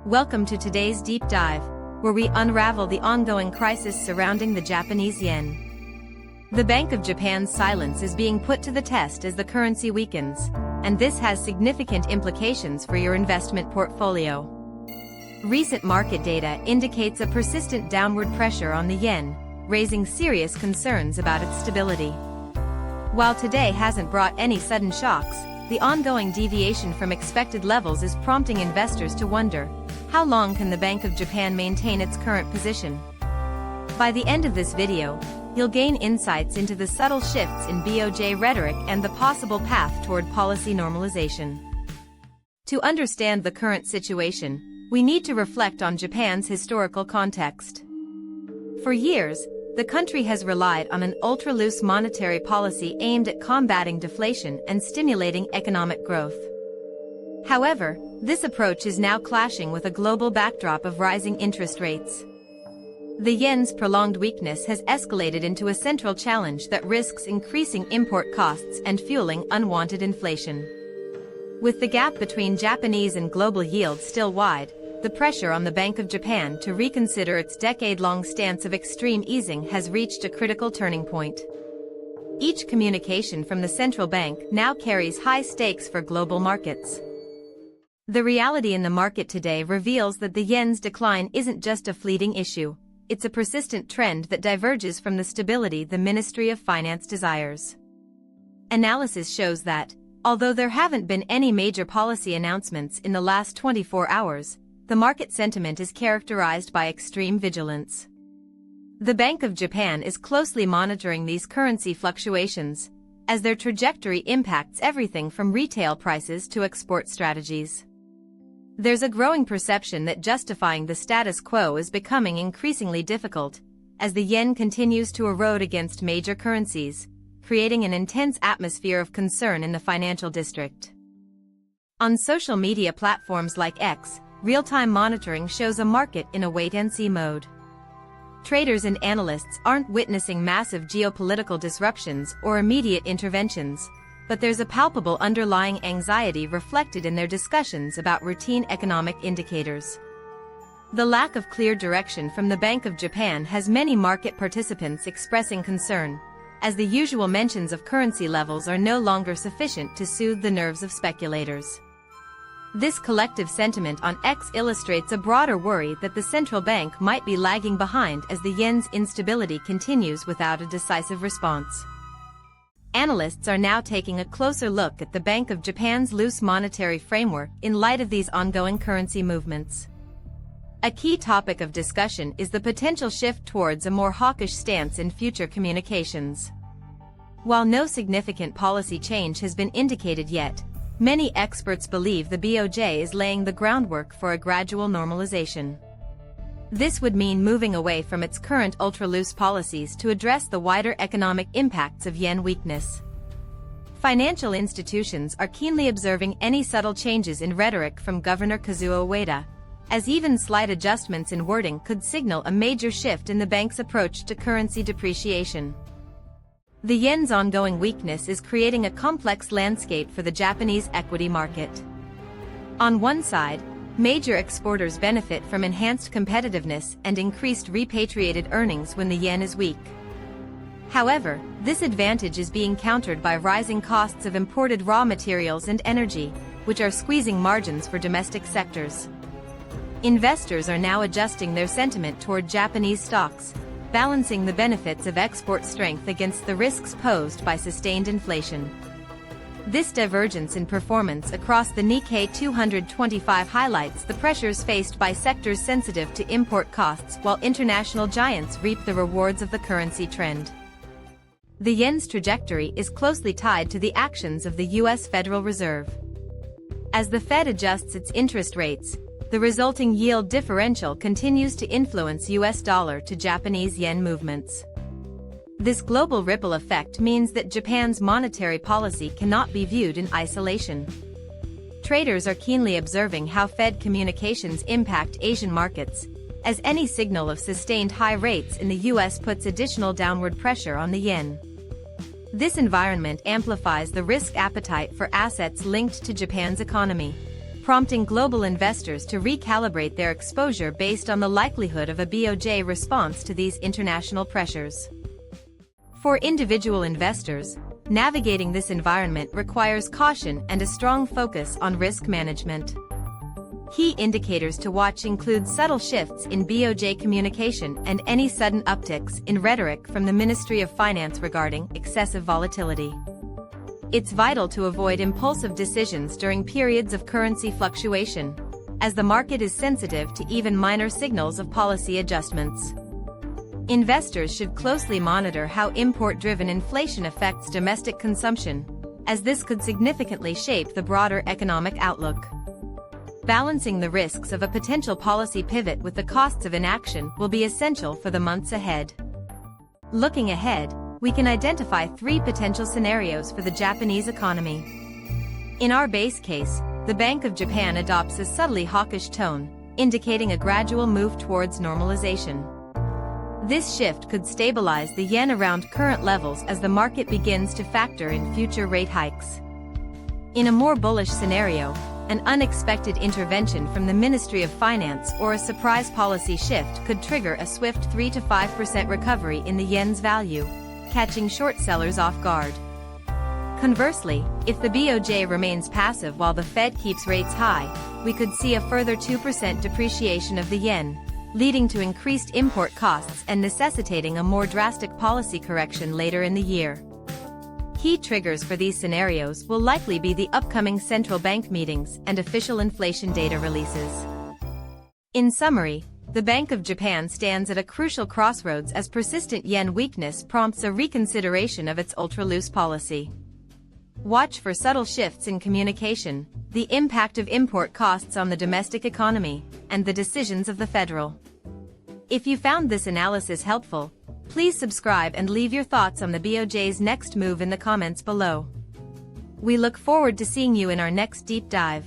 Welcome to today's deep dive, where we unravel the ongoing crisis surrounding the Japanese yen. The Bank of Japan's silence is being put to the test as the currency weakens, and this has significant implications for your investment portfolio. Recent market data indicates a persistent downward pressure on the yen, raising serious concerns about its stability. While today hasn't brought any sudden shocks, the ongoing deviation from expected levels is prompting investors to wonder, how long can the Bank of Japan maintain its current position? By the end of this video, you'll gain insights into the subtle shifts in BOJ rhetoric and the possible path toward policy normalization. To understand the current situation, we need to reflect on Japan's historical context. For years, the country has relied on an ultra-loose monetary policy aimed at combating deflation and stimulating economic growth. However, this approach is now clashing with a global backdrop of rising interest rates. The yen's prolonged weakness has escalated into a central challenge that risks increasing import costs and fueling unwanted inflation. With the gap between Japanese and global yields still wide, the pressure on the Bank of Japan to reconsider its decade-long stance of extreme easing has reached a critical turning point. Each communication from the central bank now carries high stakes for global markets. The reality in the market today reveals that the yen's decline isn't just a fleeting issue, it's a persistent trend that diverges from the stability the Ministry of Finance desires. Analysis shows that, although there haven't been any major policy announcements in the last 24 hours, the market sentiment is characterized by extreme vigilance. The Bank of Japan is closely monitoring these currency fluctuations, as their trajectory impacts everything from retail prices to export strategies. There's a growing perception that justifying the status quo is becoming increasingly difficult, as the yen continues to erode against major currencies, creating an intense atmosphere of concern in the financial district. On social media platforms like X, real-time monitoring shows a market in a wait-and-see mode. Traders and analysts aren't witnessing massive geopolitical disruptions or immediate interventions, but there's a palpable underlying anxiety reflected in their discussions about routine economic indicators. The lack of clear direction from the Bank of Japan has many market participants expressing concern, as the usual mentions of currency levels are no longer sufficient to soothe the nerves of speculators. This collective sentiment on X illustrates a broader worry that the central bank might be lagging behind as the yen's instability continues without a decisive response. Analysts are now taking a closer look at the Bank of Japan's loose monetary framework in light of these ongoing currency movements. A key topic of discussion is the potential shift towards a more hawkish stance in future communications. While no significant policy change has been indicated yet, many experts believe the BOJ is laying the groundwork for a gradual normalization. This would mean moving away from its current ultra-loose policies to address the wider economic impacts of yen weakness. Financial institutions are keenly observing any subtle changes in rhetoric from Governor Kazuo Ueda, as even slight adjustments in wording could signal a major shift in the bank's approach to currency depreciation. The yen's ongoing weakness is creating a complex landscape for the Japanese equity market. On one side, major exporters benefit from enhanced competitiveness and increased repatriated earnings when the yen is weak. However, this advantage is being countered by rising costs of imported raw materials and energy, which are squeezing margins for domestic sectors. Investors are now adjusting their sentiment toward Japanese stocks, balancing the benefits of export strength against the risks posed by sustained inflation. This divergence in performance across the Nikkei 225 highlights the pressures faced by sectors sensitive to import costs while international giants reap the rewards of the currency trend. The yen's trajectory is closely tied to the actions of the U.S. Federal Reserve. As the Fed adjusts its interest rates, the resulting yield differential continues to influence U.S. dollar to Japanese yen movements. This global ripple effect means that Japan's monetary policy cannot be viewed in isolation. Traders are keenly observing how Fed communications impact Asian markets, as any signal of sustained high rates in the U.S. puts additional downward pressure on the yen. This environment amplifies the risk appetite for assets linked to Japan's economy. prompting global investors to recalibrate their exposure based on the likelihood of a BOJ response to these international pressures. For individual investors, navigating this environment requires caution and a strong focus on risk management. Key indicators to watch include subtle shifts in BOJ communication and any sudden upticks in rhetoric from the Ministry of Finance regarding excessive volatility. It's vital to avoid impulsive decisions during periods of currency fluctuation, as the market is sensitive to even minor signals of policy adjustments. Investors should closely monitor how import-driven inflation affects domestic consumption, as this could significantly shape the broader economic outlook. Balancing the risks of a potential policy pivot with the costs of inaction will be essential for the months ahead. Looking ahead, we can identify 3 potential scenarios for the Japanese economy. In our base case, the Bank of Japan adopts a subtly hawkish tone, indicating a gradual move towards normalization. This shift could stabilize the yen around current levels as the market begins to factor in future rate hikes. In a more bullish scenario, an unexpected intervention from the Ministry of Finance or a surprise policy shift could trigger a swift 3 to 5% recovery in the yen's value, catching short sellers off guard. Conversely, if the BOJ remains passive while the Fed keeps rates high, we could see a further 2% depreciation of the yen, leading to increased import costs and necessitating a more drastic policy correction later in the year. Key triggers for these scenarios will likely be the upcoming central bank meetings and official inflation data releases. In summary, the Bank of Japan stands at a crucial crossroads as persistent yen weakness prompts a reconsideration of its ultra-loose policy. Watch for subtle shifts in communication, the impact of import costs on the domestic economy, and the decisions of the Federal. If you found this analysis helpful, please subscribe and leave your thoughts on the BOJ's next move in the comments below. We look forward to seeing you in our next deep dive.